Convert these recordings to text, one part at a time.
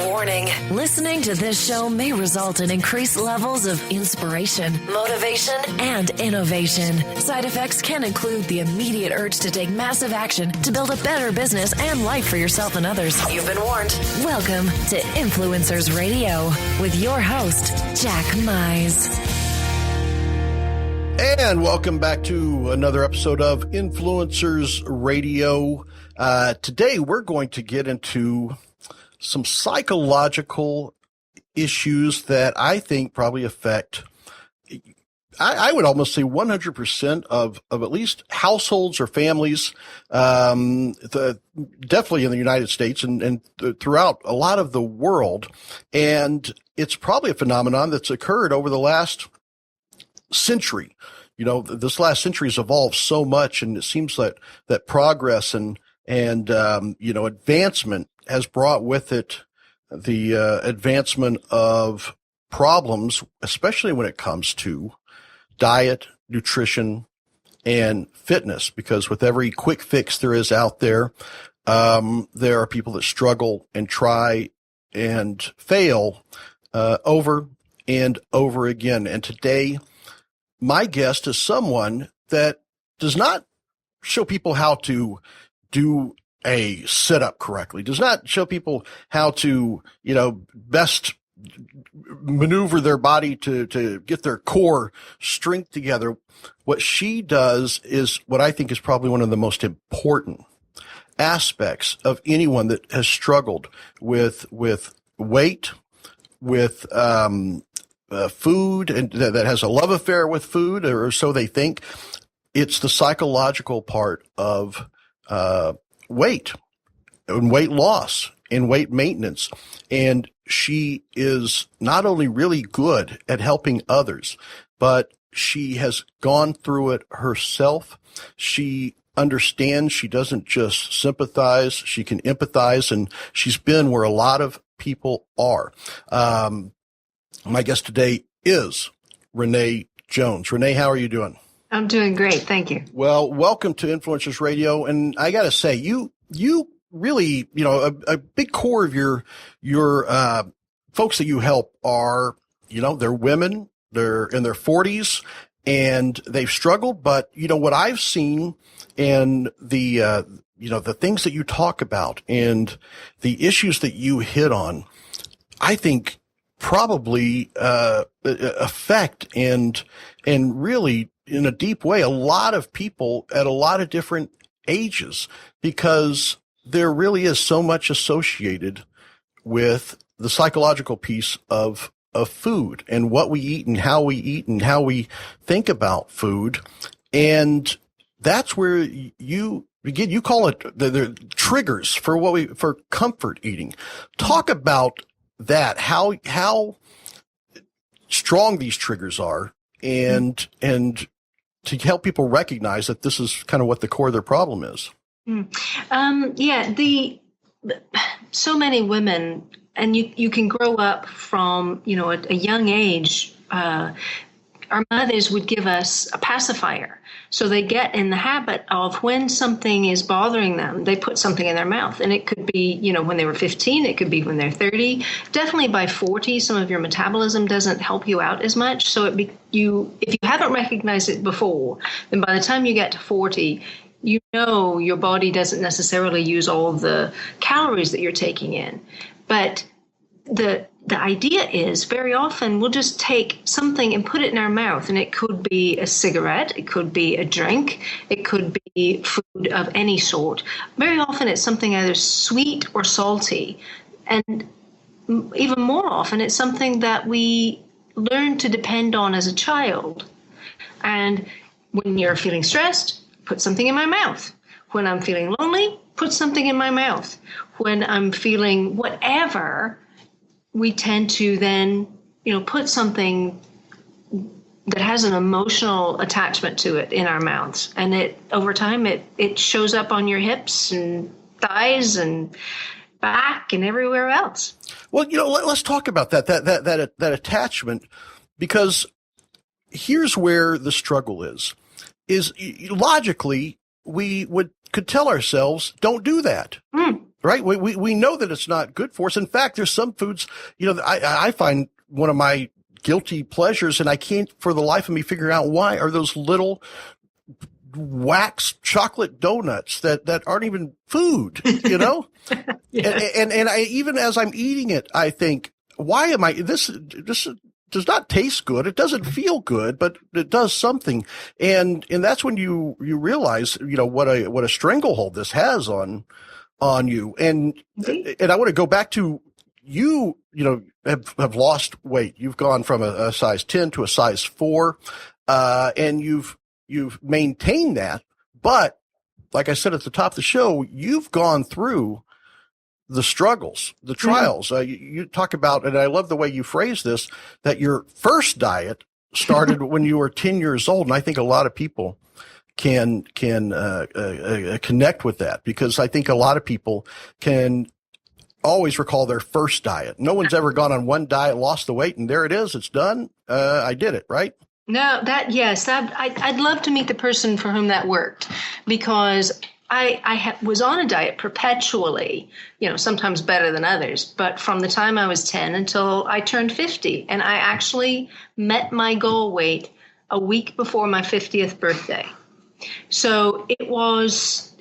Warning, listening to this show may result in increased levels of inspiration, motivation, and innovation. Side effects can include the immediate urge to take massive action to build a better business and life for yourself and others. You've been warned. Welcome to Influencers Radio with your host, Jack Mize. And welcome back to another episode of Influencers Radio. Today we're going to get into some psychological issues that I think probably affect, I would almost say 100% of at least households or families, definitely in the United States and throughout a lot of the world. And it's probably a phenomenon that's occurred over the last century. You know, this last century has evolved so much, and it seems that progress and advancement has brought with it the advancement of problems, especially when it comes to diet, nutrition, and fitness. Because with every quick fix there is out there, there are people that struggle and try and fail over and over again. And today, my guest is someone that does not show people how to do a sit-up correctly, does not show people how to, best maneuver their body to get their core strength together. What she does is what I think is probably one of the most important aspects of anyone that has struggled with weight, with food, and that has a love affair with food, or so they think. It's the psychological part of weight and weight loss and weight maintenance. And she is not only really good at helping others, but she has gone through it herself. She understands. She doesn't just sympathize. She can empathize, and she's been where a lot of people are. My guest today is Reneé Jones. Reneé, how are you doing? I'm doing great. Thank you. Well, welcome to Influencers Radio. And I got to say, you really, a big core of your folks that you help are, they're women, they're in their 40s, and they've struggled. But, what I've seen and the things that you talk about and the issues that you hit on, I think probably affect and really in a deep way a lot of people at a lot of different ages, because there really is so much associated with the psychological piece of food and what we eat and how we think about food. And that's where you call it the triggers for comfort eating. Talk about that, how strong these triggers are, and to help people recognize that this is kind of what the core of their problem is. So many women, and you can grow up from, at a young age. Our mothers would give us a pacifier. So they get in the habit of when something is bothering them, they put something in their mouth. And it could be, when they were 15, it could be when they're 30. Definitely by 40, some of your metabolism doesn't help you out as much. So if you haven't recognized it before, then by the time you get to 40, your body doesn't necessarily use all the calories that you're taking in. But the idea is very often we'll just take something and put it in our mouth, and it could be a cigarette, it could be a drink, it could be food of any sort. Very often it's something either sweet or salty, and even more often it's something that we learn to depend on as a child. And when you're feeling stressed, put something in my mouth. When I'm feeling lonely, put something in my mouth. When I'm feeling whatever, we tend to then, put something that has an emotional attachment to it in our mouths. And over time, it shows up on your hips and thighs and back and everywhere else. Well, let's talk about that attachment, because here's where the struggle is logically we could tell ourselves, don't do that. right? We know that it's not good for us. In fact, there's some foods, I find one of my guilty pleasures, and I can't for the life of me figure out why, are those little wax chocolate donuts that aren't even food, Yeah. and I, even as I'm eating it, I think, why am I, this does not taste good. It doesn't feel good, but it does something. And that's when you realize, what a stranglehold this has on you. And I want to go back to you, have lost weight. You've gone from a size 10 to a size 4. And you've maintained that. But like I said at the top of the show, you've gone through the struggles, the trials. You talk about, and I love the way you phrase this, that your first diet started when you were 10 years old. And I think a lot of people can connect with that, because I think a lot of people can always recall their first diet. No one's ever gone on one diet, lost the weight, and there it is. It's done. I did it, right? No, I'd love to meet the person for whom that worked, because I was on a diet perpetually, sometimes better than others, but from the time I was 10 until I turned 50. And I actually met my goal weight a week before my 50th birthday. So it was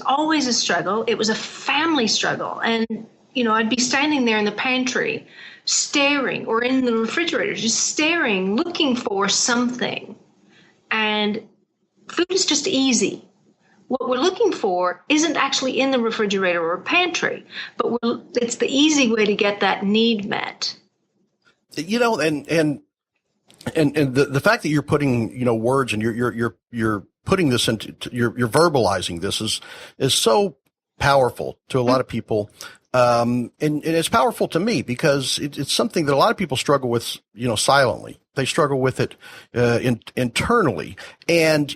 always a struggle. It was a family struggle. And, I'd be standing there in the pantry staring, or in the refrigerator, just staring, looking for something. And food is just easy. What we're looking for isn't actually in the refrigerator or pantry, but it's the easy way to get that need met. And the fact that you're putting, words, and you're putting this into, you're verbalizing this is so powerful to a lot of people. And it's powerful to me, because it's something that a lot of people struggle with, silently. They struggle with it, internally, and,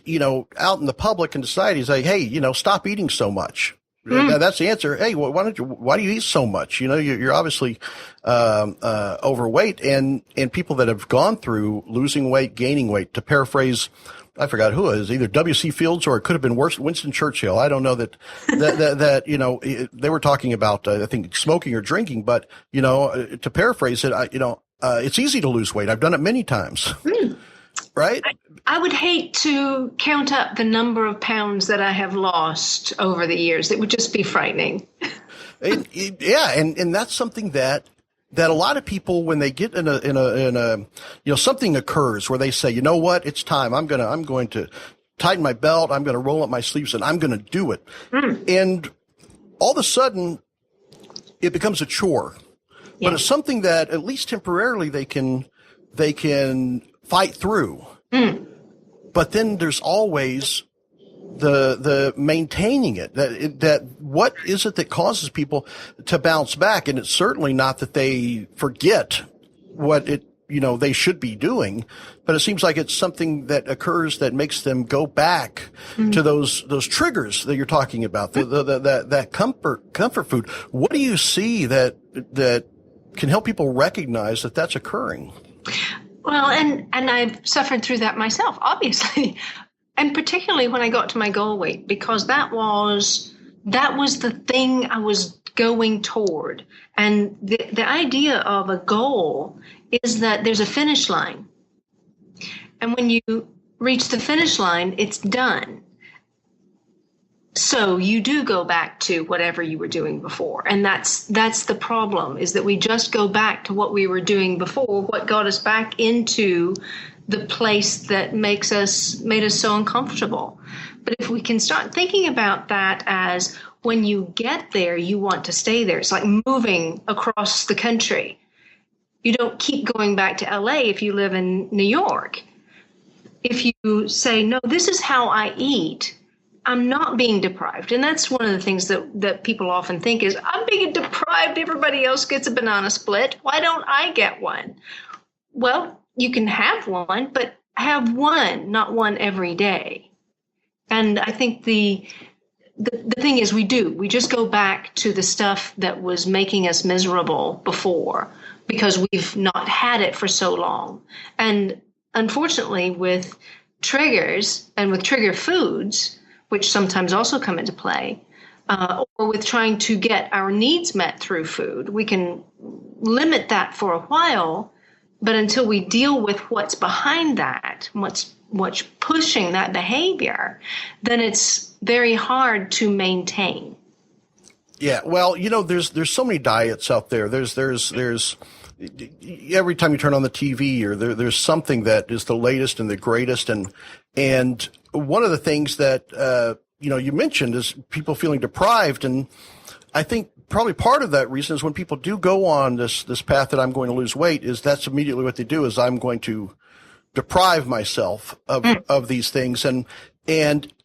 out in the public and society, say, hey, stop eating so much. That's the answer. Hey, why do you eat so much? You're obviously, overweight, and people that have gone through losing weight, gaining weight, to paraphrase, I forgot who it is, either W.C. Fields, or it could have been worse, Winston Churchill. I don't know that they were talking about, I think, smoking or drinking, but, to paraphrase it, it's easy to lose weight. I've done it many times. Right? I would hate to count up the number of pounds that I have lost over the years. It would just be frightening. And that's something that a lot of people, when they get in a something occurs where they say, you know what, it's time. I'm going to tighten my belt. I'm going to roll up my sleeves, and I'm going to do it. And all of a sudden it becomes a chore, but it's something that at least temporarily they can fight through. But then there's always the maintaining it, that what is it that causes people to bounce back? And it's certainly not that they forget what they should be doing, but it seems like it's something that occurs that makes them go back to those triggers that you're talking about, that comfort food. What do you see that can help people recognize that that's occurring? Well, and I've suffered through that myself, obviously. And particularly when I got to my goal weight, because that was the thing I was going toward. And the idea of a goal is that there's a finish line. And when you reach the finish line, it's done. So you do go back to whatever you were doing before. And that's the problem, is that we just go back to what we were doing before, what got us back into the place that made us so uncomfortable. But if we can start thinking about that as, when you get there, you want to stay there. It's like moving across the country. You don't keep going back to LA if you live in New York. If you say, no, this is how I eat, I'm not being deprived. And that's one of the things that people often think is, I'm being deprived. Everybody else gets a banana split. Why don't I get one? Well, you can have one, but have one, not one every day. And I think the thing is, we just go back to the stuff that was making us miserable before, because we've not had it for so long. And unfortunately, with triggers and with trigger foods, which sometimes also come into play, or with trying to get our needs met through food. We can limit that for a while, but until we deal with what's behind that, what's pushing that behavior, then it's very hard to maintain. Yeah, well, there's so many diets out there. There's every time you turn on the TV, or there's something that is the latest and the greatest, and one of the things that you mentioned is people feeling deprived, and I think probably part of that reason is when people do go on this path that I'm going to lose weight, is that's immediately what they do, is I'm going to deprive myself of these things, and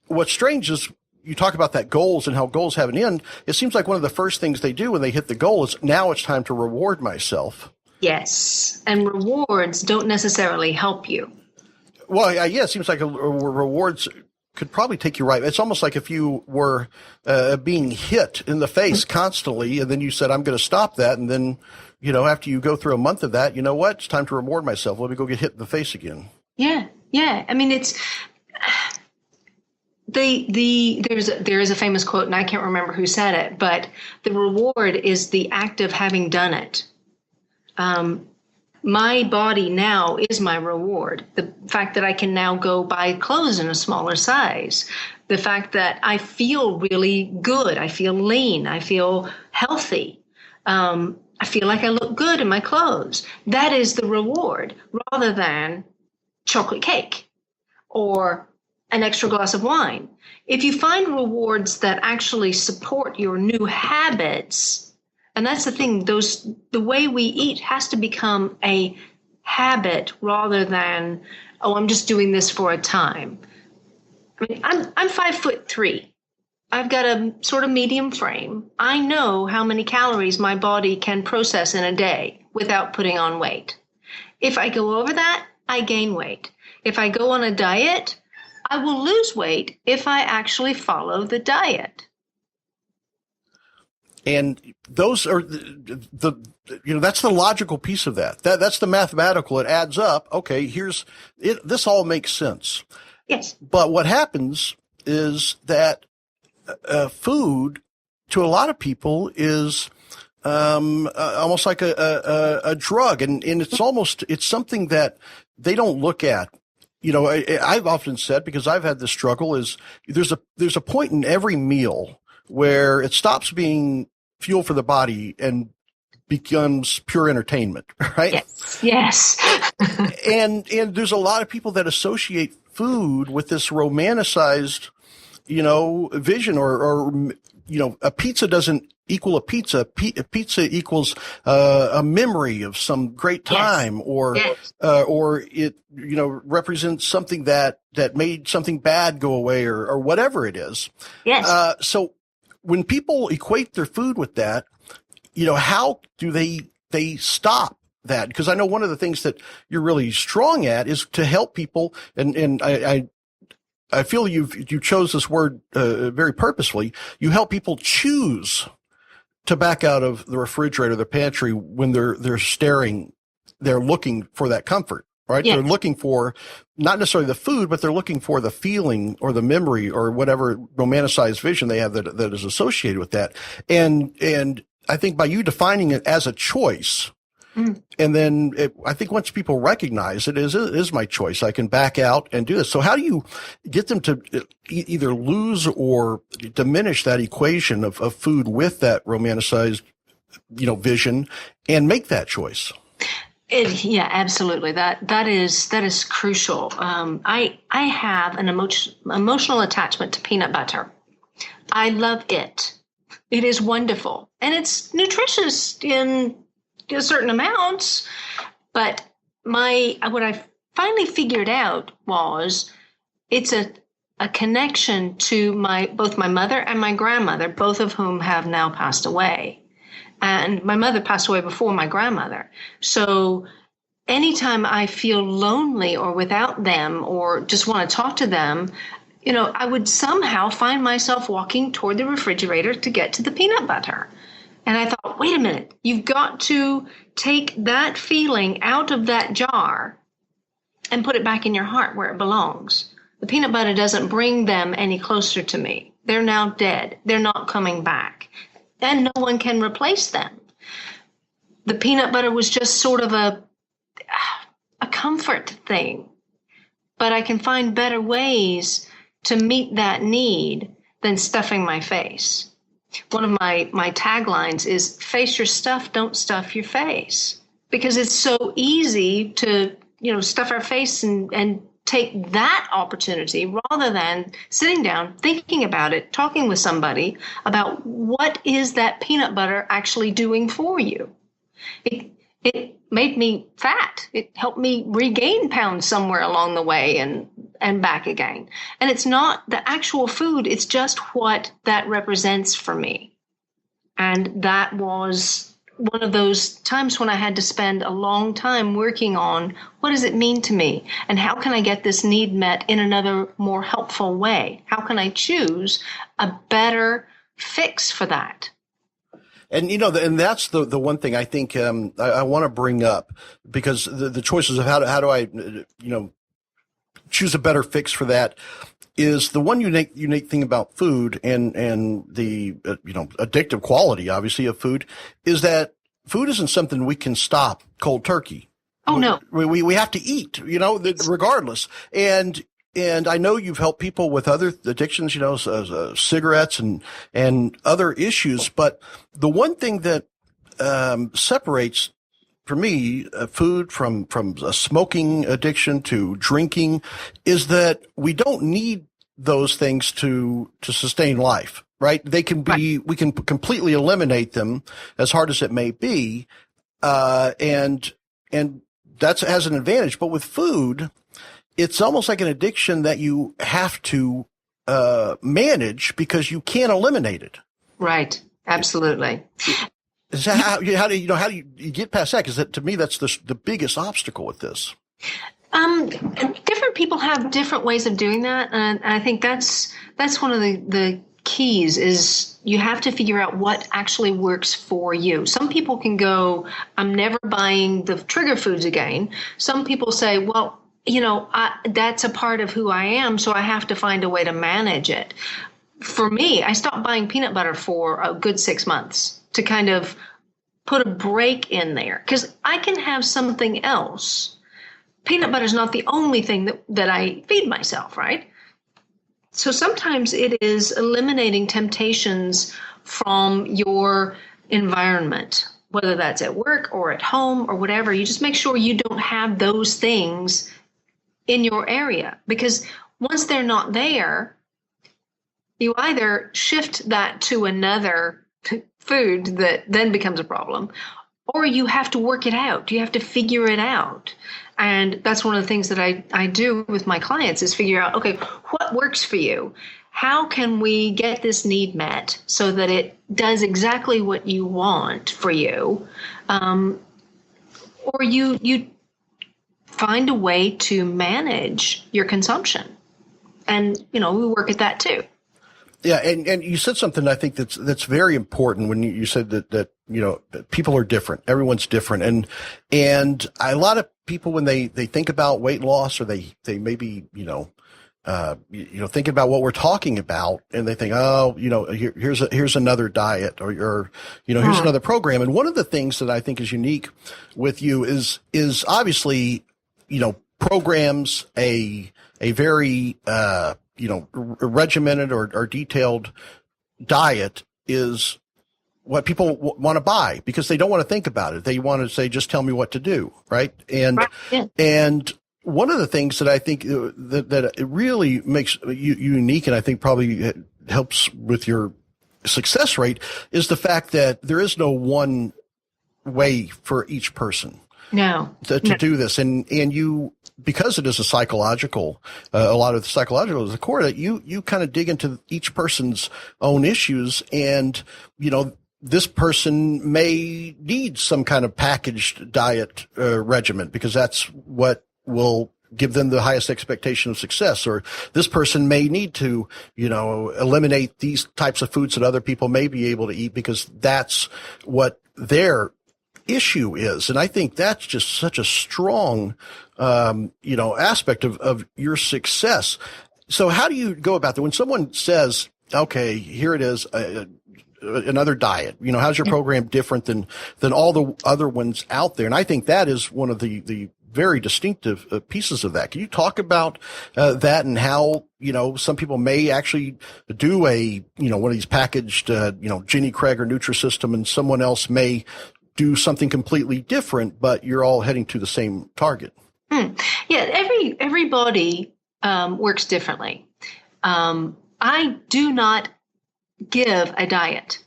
what's strange is you talk about that goals and how goals have an end. It seems like one of the first things they do when they hit the goal is, now it's time to reward myself. Yes, and rewards don't necessarily help you. Well, yeah, it seems like rewards could probably take you right. It's almost like if you were being hit in the face constantly, and then you said, I'm going to stop that, and then, after you go through a month of that, you know what? It's time to reward myself. Let me go get hit in the face again. Yeah. I mean, it's there is a famous quote, and I can't remember who said it, but the reward is the act of having done it. My body now is my reward. The fact that I can now go buy clothes in a smaller size, the fact that I feel really good, I feel lean, I feel healthy, I feel like I look good in my clothes. That is the reward, rather than chocolate cake or an extra glass of wine. If you find rewards that actually support your new habits, and that's the thing, the way we eat has to become a habit rather than, I'm just doing this for a time. I mean, I'm 5'3". I've got a sort of medium frame. I know how many calories my body can process in a day without putting on weight. If I go over that, I gain weight. If I go on a diet, I will lose weight if I actually follow the diet. And those are that's the logical piece of that. That's the mathematical. It adds up. Okay, this all makes sense. Yes. But what happens is that food to a lot of people is almost like a drug, and it's something that they don't look at. I've often said, because I've had this struggle, is there's a point in every meal where it stops being fuel for the body and becomes pure entertainment, right? Yes. and there's a lot of people that associate food with this romanticized, vision, or a pizza doesn't equal a pizza. A pizza equals a memory of some great time, or it represents something that made something bad go away, or whatever it is. Yes. So when people equate their food with that, how do they stop that? Because I know one of the things that you're really strong at is to help people, and I feel you chose this word very purposefully. You help people choose to back out of the refrigerator, the pantry, when they're looking for that comfort, right? Yes. They're looking for not necessarily the food, but they're looking for the feeling or the memory or whatever romanticized vision they have that is associated with that. And I think by you defining it as a choice, and then I think once people recognize it is my choice, I can back out and do this. So how do you get them to either lose or diminish that equation of food with that romanticized, vision, and make that choice? Yeah, absolutely. That is crucial. I have an emotional attachment to peanut butter. I love it. It is wonderful, and it's nutritious in certain amounts. But what I finally figured out was it's a connection to both my mother and my grandmother, both of whom have now passed away. And my mother passed away before my grandmother. So anytime I feel lonely or without them or just want to talk to them, I would somehow find myself walking toward the refrigerator to get to the peanut butter. And I thought, wait a minute, you've got to take that feeling out of that jar and put it back in your heart where it belongs. The peanut butter doesn't bring them any closer to me. They're now dead. They're not coming back. And no one can replace them. The peanut butter was just sort of a comfort thing. But I can find better ways to meet that need than stuffing my face. One of my taglines is, face your stuff, don't stuff your face. Because it's so easy to, stuff our face and take that opportunity rather than sitting down, thinking about it, talking with somebody about what is that peanut butter actually doing for you. It made me fat. It helped me regain pounds somewhere along the way and back again. And it's not the actual food, it's just what that represents for me. And that was one of those times when I had to spend a long time working on what does it mean to me and how can I get this need met in another more helpful way? How can I choose a better fix for that? And, and that's the one thing I think I want to bring up, because the choices of how do I, choose a better fix for that is the one unique thing about food and the, addictive quality, obviously, of food is that food isn't something we can stop cold turkey. Oh, no. We have to eat, regardless. And I know you've helped people with other addictions, cigarettes and other issues. But the one thing that separates, for me, food from a smoking addiction to drinking is that we don't need those things to sustain life, right? They can be, we can completely eliminate them, as hard as it may be. And that has an advantage. But with food, it's almost like an addiction that you have to manage because you can't eliminate it. Right. Absolutely. Is that how do you get past that? Because to me, that's the biggest obstacle with this. Different people have different ways of doing that, and I think that's one of the keys is you have to figure out what actually works for you. Some people can go, I'm never buying the trigger foods again. Some people say, well, that's a part of who I am, so I have to find a way to manage it. For me, I stopped buying peanut butter for a good 6 months to kind of put a break in there, because I can have something else. Peanut butter is not the only thing that I feed myself, right? So sometimes it is eliminating temptations from your environment, whether that's at work or at home or whatever. You just make sure you don't have those things in your area, because once they're not there, you either shift that to another food that then becomes a problem, or you have to work it out. You have to figure it out. And that's one of the things that I do with my clients is figure out, okay, what works for you? How can we get this need met so that it does exactly what you want for you? Or you find a way to manage your consumption. And, we work at that too. Yeah, and you said something I think that's very important when you said that people are different. Everyone's different. And a lot of people, when they think about weight loss, or they maybe, thinking about what we're talking about, and they think, oh, here's another diet, or here's another program. And one of the things that I think is unique with you is obviously, programs a very, regimented or detailed diet is what people want to buy, because they don't want to think about it. They want to say, just tell me what to do. Right. And one of the things that I think that it really makes you unique, and I think probably helps with your success rate, is the fact that there is no one way for each person. No. To do this. And you, because it is a psychological, a lot of the psychological is the core that you kind of dig into each person's own issues. And, this person may need some kind of packaged diet regimen, because that's what will give them the highest expectation of success. Or this person may need to, eliminate these types of foods that other people may be able to eat, because that's what their issue is. And I think that's just such a strong, aspect of your success. So how do you go about that? When someone says, okay, here it is, another diet. How's your program different than all the other ones out there? And I think that is one of the very distinctive pieces of that. Can you talk about that and how, some people may actually do one of these packaged, Ginny Craig or Nutrisystem, and someone else may do something completely different, but you're all heading to the same target? Yeah, everybody works differently. I do not give a diet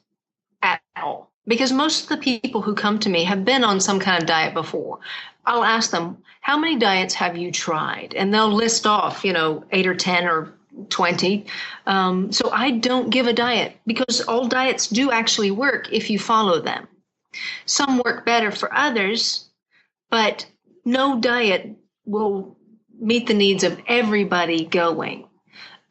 at all, because most of the people who come to me have been on some kind of diet before. I'll ask them, how many diets have you tried? And they'll list off, 8 or 10 or 20. So I don't give a diet, because all diets do actually work if you follow them. Some work better for others, but no diet will meet the needs of everybody going.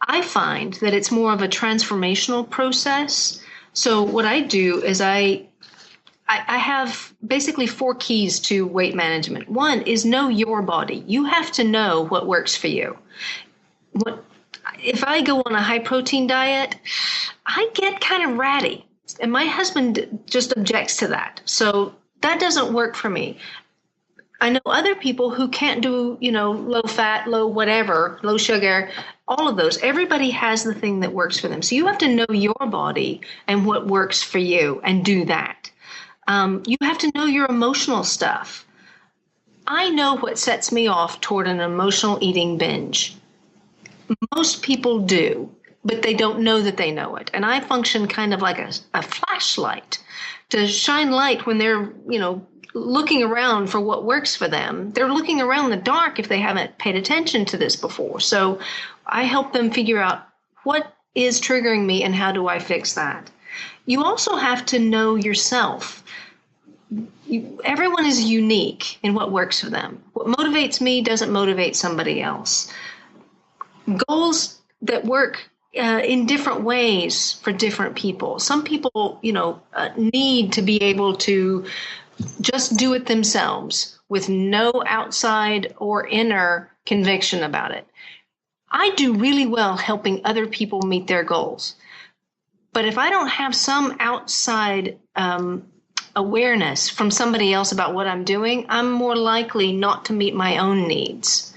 I find that it's more of a transformational process. So what I do is I have basically 4 keys to weight management. One is know your body. You have to know what works for you. If I go on a high protein diet, I get kind of ratty, and my husband just objects to that. So that doesn't work for me. I know other people who can't do, low fat, low whatever, low sugar, all of those. Everybody has the thing that works for them. So you have to know your body and what works for you and do that. You have to know your emotional stuff. I know what sets me off toward an emotional eating binge. Most people do, but they don't know that they know it. And I function kind of like a flashlight to shine light when they're, looking around for what works for them. They're looking around in the dark if they haven't paid attention to this before. So I help them figure out what is triggering me and how do I fix that. You also have to know yourself. Everyone is unique in what works for them. What motivates me doesn't motivate somebody else. Goals that work in different ways for different people. Some people, need to be able to just do it themselves with no outside or inner conviction about it. I do really well helping other people meet their goals. But if I don't have some outside awareness from somebody else about what I'm doing, I'm more likely not to meet my own needs.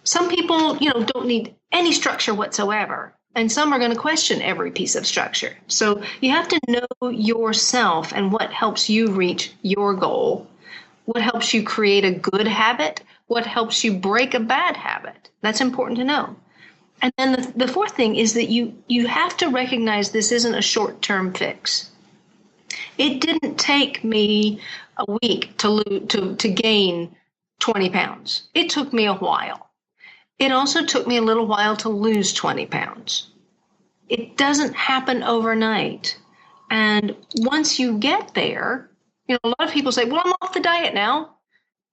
Some people, don't need any structure whatsoever. And some are going to question every piece of structure. So you have to know yourself and what helps you reach your goal, what helps you create a good habit, what helps you break a bad habit. That's important to know. And then the fourth thing is that you have to recognize this isn't a short-term fix. It didn't take me a week to gain 20 pounds. It took me a while. It also took me a little while to lose 20 pounds. It doesn't happen overnight. And once you get there, a lot of people say, well, I'm off the diet now.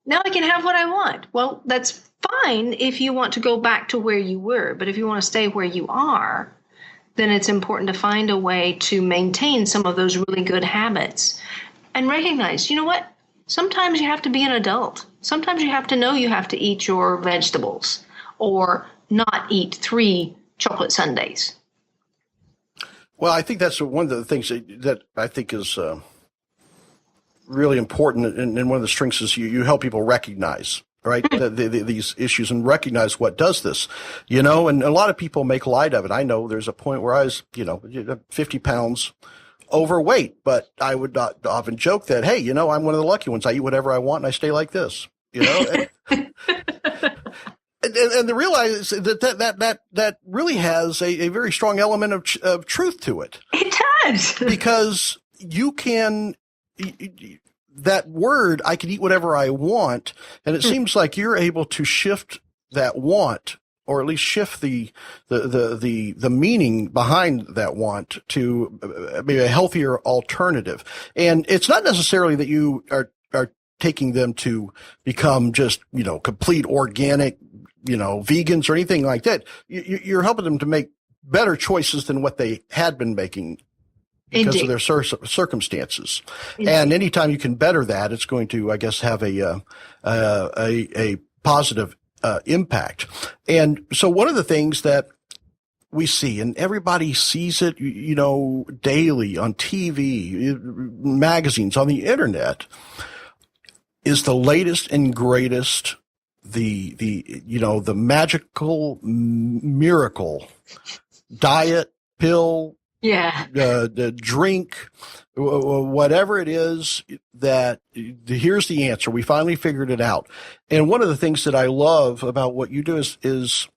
Now I can have what I want. Well, that's fine if you want to go back to where you were. But if you want to stay where you are, then it's important to find a way to maintain some of those really good habits and recognize, what? Sometimes you have to be an adult. Sometimes you have to know you have to eat your vegetables or not eat 3 chocolate sundaes. Well, I think that's one of the things that I think is really important, and one of the strengths is you help people recognize, right, these issues and recognize what does this, and a lot of people make light of it. I know there's a point where I was, 50 pounds overweight, but I would not often joke that, hey, I'm one of the lucky ones. I eat whatever I want and I stay like this, And to realize that really has a very strong element of truth to it. It does. Because you can, that word, I can eat whatever I want, and it seems like you're able to shift that want, or at least shift the meaning behind that want to be a healthier alternative. And it's not necessarily that you are taking them to become just, complete organic, vegans or anything like that. You're helping them to make better choices than what they had been making because of their circumstances. Indeed. And anytime you can better that, it's going to, I guess, have a positive impact. And so one of the things that we see, and everybody sees it, daily on TV, magazines, on the internet, is the latest and greatest, the magical miracle diet, pill, the drink, whatever it is, that here's the answer. We finally figured it out. And one of the things that I love about what you do is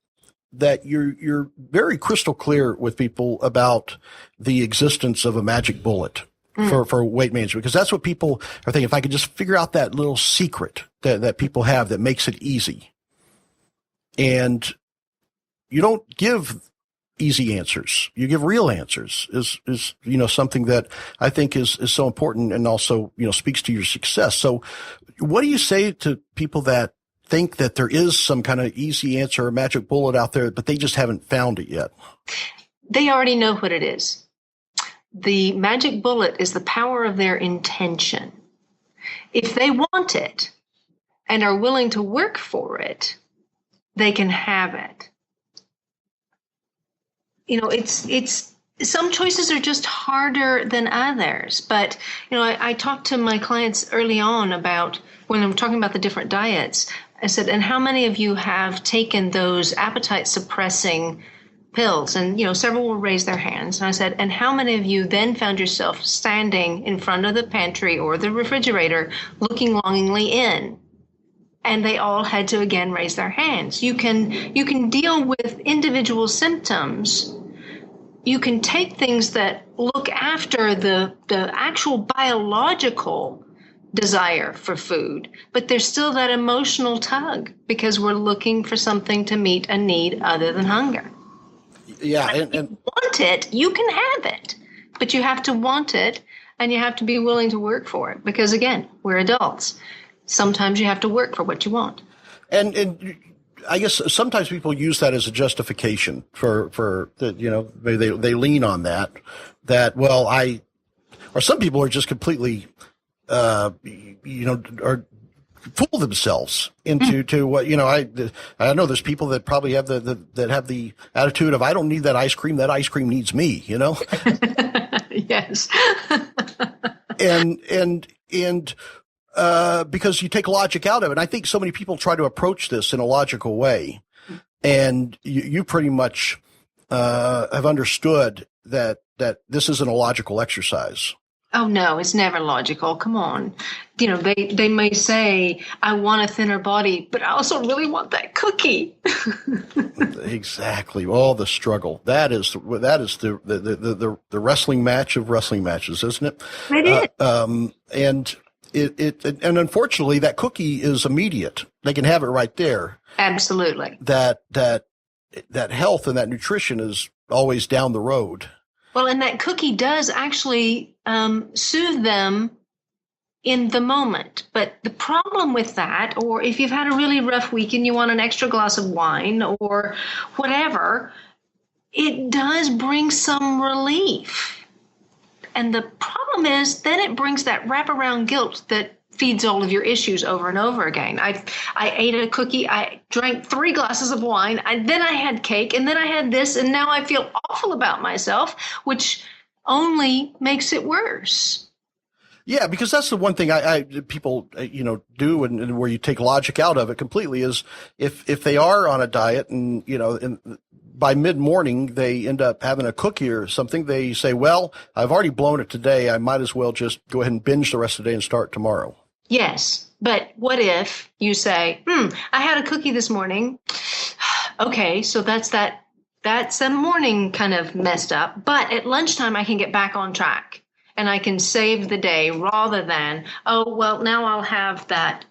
that you're very crystal clear with people about the existence of a magic bullet for weight management, because that's what people are thinking. If I could just figure out that little secret that people have that makes it easy. And you don't give easy answers. You give real answers is something that I think is so important, and also, speaks to your success. So what do you say to people that think that there is some kind of easy answer or magic bullet out there, but they just haven't found it yet? They already know what it is. The magic bullet is the power of their intention. If they want it and are willing to work for it, they can have it. It's some choices are just harder than others. But, I talked to my clients early on about, when I'm talking about the different diets, I said, and how many of you have taken those appetite suppressing pills? And, several will raise their hands. And I said, and how many of you then found yourself standing in front of the pantry or the refrigerator looking longingly in? And they all had to again raise their hands. You can deal with individual symptoms. You can take things that look after the actual biological desire for food, but there's still that emotional tug because we're looking for something to meet a need other than hunger. Yeah, and if you want it, you can have it, but you have to want it, and you have to be willing to work for it, because again, we're adults. Sometimes you have to work for what you want. And I guess sometimes people use that as a justification for they lean on that, well, or some people are just completely, or fool themselves into what, I know there's people that probably have that have the attitude of, I don't need that ice cream needs me, Yes. and because you take logic out of it. And I think so many people try to approach this in a logical way. And you pretty much have understood that this isn't a logical exercise. Oh, no, it's never logical. Come on. They may say, I want a thinner body, but I also really want that cookie. Exactly. All the struggle. That is the wrestling match of wrestling matches, isn't it? It is. And unfortunately, that cookie is immediate. They can have it right there. Absolutely. That health and that nutrition is always down the road. Well, and that cookie does actually soothe them in the moment. But the problem with that, or if you've had a really rough week and you want an extra glass of wine or whatever, it does bring some relief. And the problem is then it brings that wraparound guilt that feeds all of your issues over and over again. I ate a cookie, I drank 3 glasses of wine, then I had cake, and then I had this, and now I feel awful about myself, which only makes it worse. Yeah, because that's the one thing people do, and where you take logic out of it completely, is if they are on a diet and by mid-morning they end up having a cookie or something, they say, well, I've already blown it today, I might as well just go ahead and binge the rest of the day and start tomorrow. Yes, but what if you say, I had a cookie this morning. Okay, so that's a morning kind of messed up, but at lunchtime I can get back on track and I can save the day, rather than, oh, well, now I'll have that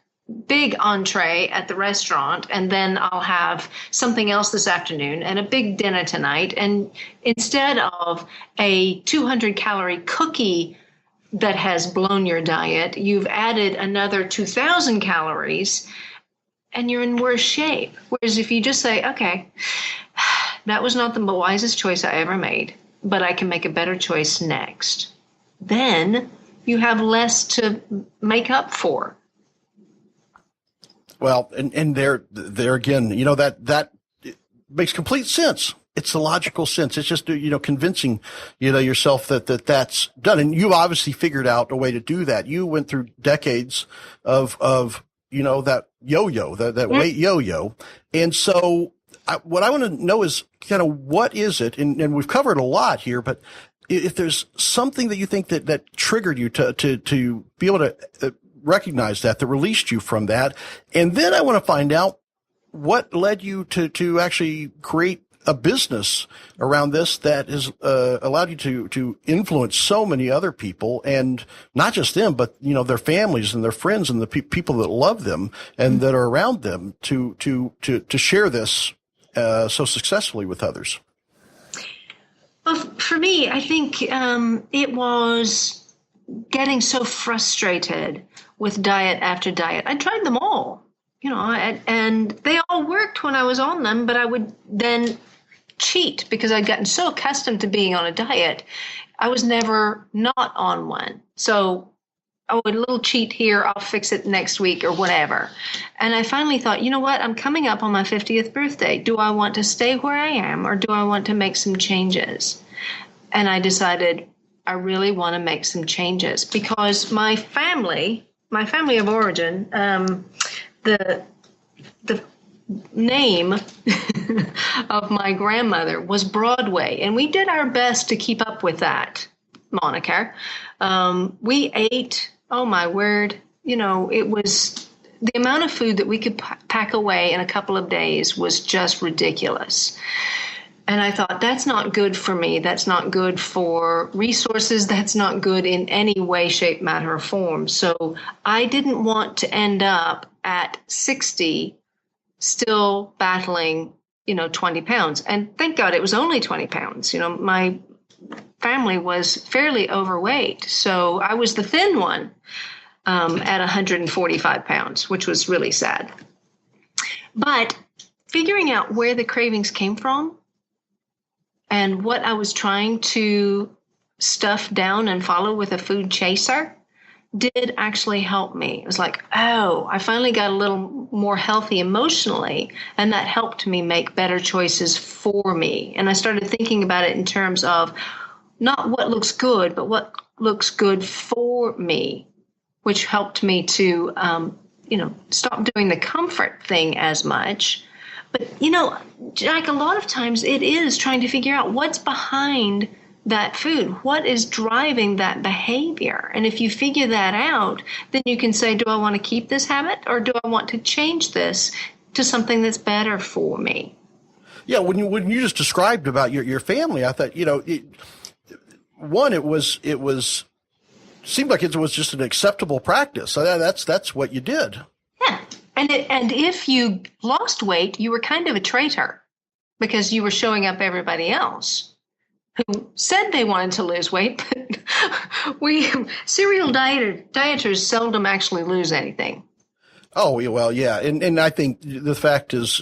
big entree at the restaurant, and then I'll have something else this afternoon and a big dinner tonight. And instead of a 200-calorie cookie that has blown your diet, you've added another 2,000 calories, and you're in worse shape. Whereas if you just say, okay, that was not the wisest choice I ever made, but I can make a better choice next, then you have less to make up for. Well, and there again, that makes complete sense. it's the logical sense. It's just, convincing, yourself that's done. And you obviously figured out a way to do that. You went through decades of, that yo-yo, that weight yo-yo. And so what I want to know is kind of what is it? And we've covered a lot here, but if there's something that you think that triggered you to be able to recognize that released you from that. And then I want to find out what led you to actually create a business around this that has allowed you to influence so many other people, and not just them, but their families and their friends and the people that love them and that are around them to share this so successfully with others. Well, for me, I think it was getting so frustrated with diet after diet. I tried them all, and they all worked when I was on them, but I would then cheat because I'd gotten so accustomed to being on a diet. I was never not on one. So a little cheat here, I'll fix it next week or whatever. And I finally thought, you know what? I'm coming up on my 50th birthday. Do I want to stay where I am, or do I want to make some changes? And I decided I really want to make some changes because my family of origin, the name of my grandmother was Broadway, and we did our best to keep up with that moniker. We ate, oh my word, it was the amount of food that we could pack away in a couple of days was just ridiculous. And I thought, that's not good for me. That's not good for resources. That's not good in any way, shape, matter, or form. So I didn't want to end up at 60 still battling, 20 pounds. And thank God it was only 20 pounds. My family was fairly overweight. So I was the thin one at 145 pounds, which was really sad. But figuring out where the cravings came from and what I was trying to stuff down and follow with a food chaser did actually help me. It was like, oh, I finally got a little more healthy emotionally, and that helped me make better choices for me. And I started thinking about it in terms of not what looks good, but what looks good for me, which helped me to, stop doing the comfort thing as much. But, Jack, a lot of times it is trying to figure out what's behind that food. What is driving that behavior? And if you figure that out, then you can say, do I want to keep this habit, or do I want to change this to something that's better for me? Yeah, when you just described about your family, I thought, it seemed like it was just an acceptable practice. So that's what you did. Yeah. And if you lost weight, you were kind of a traitor because you were showing up everybody else who said they wanted to lose weight, but serial dieters seldom actually lose anything. Oh, well, yeah. And I think the fact is,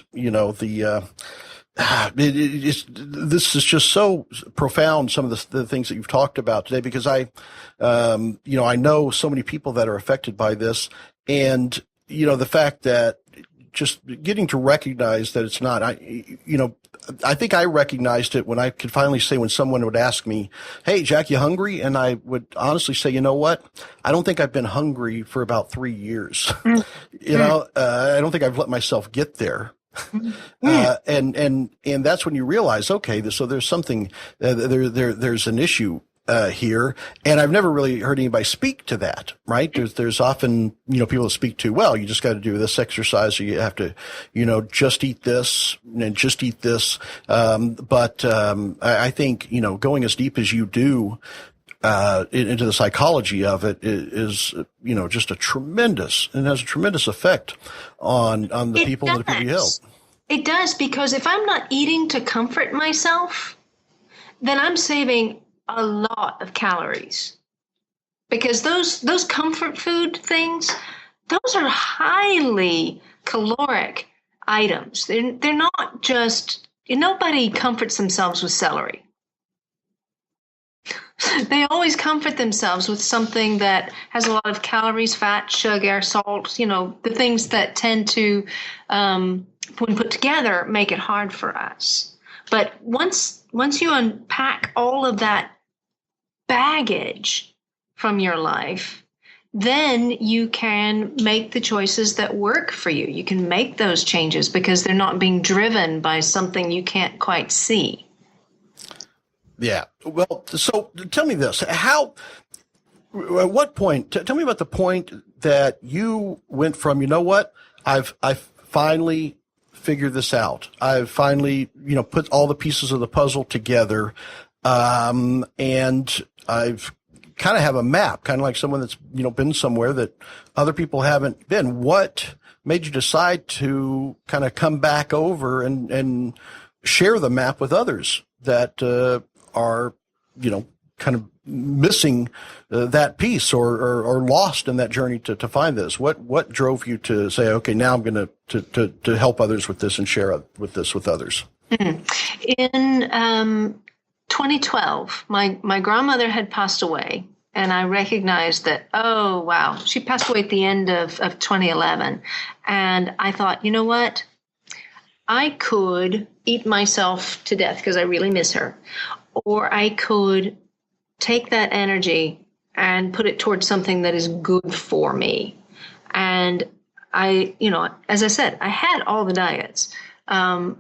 this is just so profound, some of the things that you've talked about today, because I know so many people that are affected by this, and, the fact that just getting to recognize that it's not, I think I recognized it when I could finally say, when someone would ask me, hey, Jack, you hungry? And I would honestly say, you know what? I don't think I've been hungry for about 3 years. I don't think I've let myself get there. And that's when you realize, okay, so there's something, there's an issue here, and I've never really heard anybody speak to that, right? There's often, people that speak to, well, you just got to do this exercise, or you have to, just eat this and just eat this. But I think, going as deep as you do, into the psychology of it is, just has a tremendous effect on the people and the people you help. It does, because if I'm not eating to comfort myself, then I'm saving a lot of calories, because those comfort food things, those are highly caloric items. They're not just, nobody comforts themselves with celery. They always comfort themselves with something that has a lot of calories, fat, sugar, salt, the things that tend to, when put together, make it hard for us. But once you unpack all of that baggage from your life, then you can make the choices that work for you. You can make those changes because they're not being driven by something you can't quite see. Yeah. Well, so tell me this, at what point, tell me about the point that you went from, you know what, I've finally figured this out. I've finally, put all the pieces of the puzzle together. And I've kind of have a map, kind of like someone that's, been somewhere that other people haven't been. What made you decide to kind of come back over and share the map with others that are, kind of missing that piece or lost in that journey to find this? What drove you to say, okay, now I'm going to help others with this and share with this with others? In 2012, my grandmother had passed away, and I recognized that, oh, wow, she passed away at the end of 2011. And I thought, you know what? I could eat myself to death because I really miss her, or I could take that energy and put it towards something that is good for me. And I, as I said, I had all the diets, but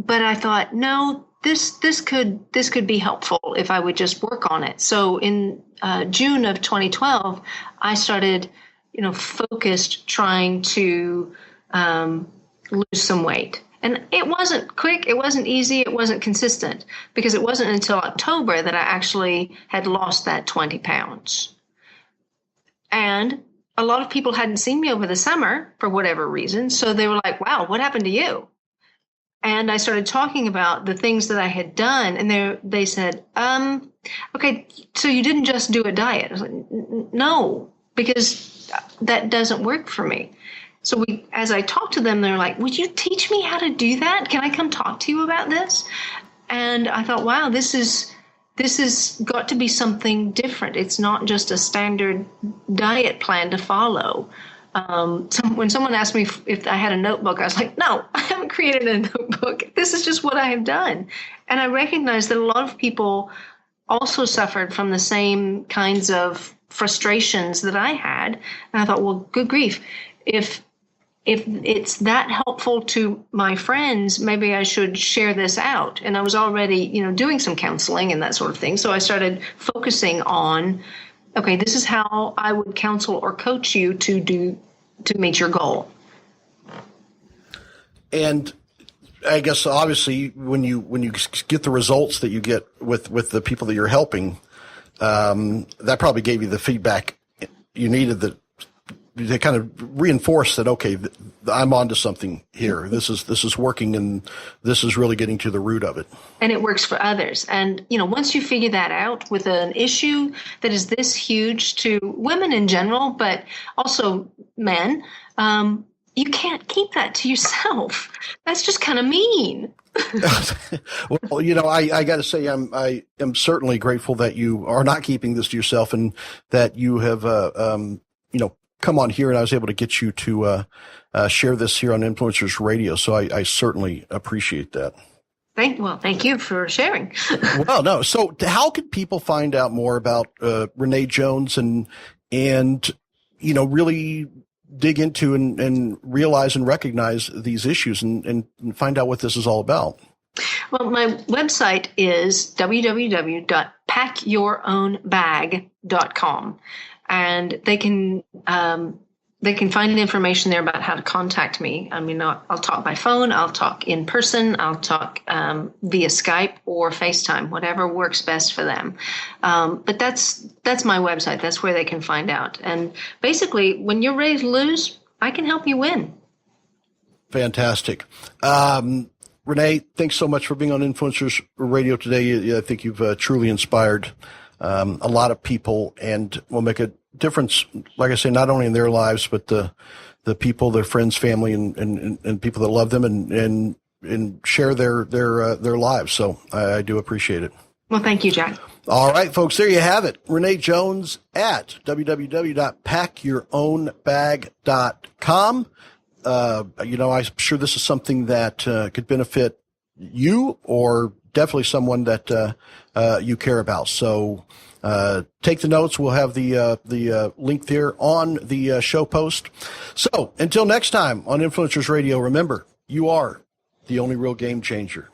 I thought, no, this could be helpful if I would just work on it. So in June of 2012, I started, focused trying to lose some weight. And it wasn't quick, it wasn't easy, it wasn't consistent, because it wasn't until October that I actually had lost that 20 pounds. And a lot of people hadn't seen me over the summer for whatever reason. So they were like, wow, what happened to you? And I started talking about the things that I had done. And they said, okay, so you didn't just do a diet. I was like, no, because that doesn't work for me. So as I talked to them, they're like, would you teach me how to do that? Can I come talk to you about this? And I thought, wow, this has got to be something different. It's not just a standard diet plan to follow. When someone asked me if I had a notebook, I was like, no, I haven't created a notebook. This is just what I have done. And I recognized that a lot of people also suffered from the same kinds of frustrations that I had. And I thought, well, good grief. If it's that helpful to my friends, maybe I should share this out. And I was already, doing some counseling and that sort of thing. So I started focusing on, okay, this is how I would counsel or coach you to meet your goal. And I guess obviously when you get the results that you get with the people that you're helping, that probably gave you the feedback you needed that they kind of reinforce that, okay, I'm onto something here. This is working, and this is really getting to the root of it. And it works for others. And, once you figure that out with an issue that is this huge to women in general, but also men, you can't keep that to yourself. That's just kind of mean. Well, I got to say, I am certainly grateful that you are not keeping this to yourself, and that you have, come on here, and I was able to get you to share this here on Influencers Radio. So I certainly appreciate that. Thank you for sharing. Well, no. So how can people find out more about Reneé Jones and really dig into and realize and recognize these issues and find out what this is all about? Well, my website is www.packyourownbag.com. And they can find information there about how to contact me. I mean, I'll talk by phone, I'll talk in person, I'll talk via Skype or FaceTime, whatever works best for them. But that's my website. That's where they can find out. And basically, when you're ready to lose, I can help you win. Fantastic. Reneé, thanks so much for being on Influencers Radio today. I think you've truly inspired a lot of people, and will make a difference, like I say, not only in their lives, but the people, their friends, family, and people that love them and share their lives. So I do appreciate it. Well, thank you, Jack. All right, folks, there you have it. Reneé Jones at www.packyourownbag.com. I'm sure this is something that could benefit you or definitely someone that you care about. So take the notes. We'll have the link there on the show post. So until next time on Influencers Radio, remember, you are the only real game changer.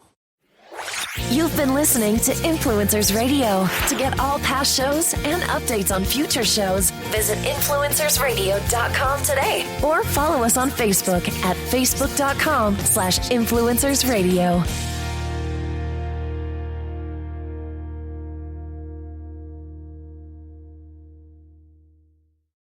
You've been listening to Influencers Radio. To get all past shows and updates on future shows, visit influencersradio.com today or follow us on Facebook at facebook.com/influencersradio.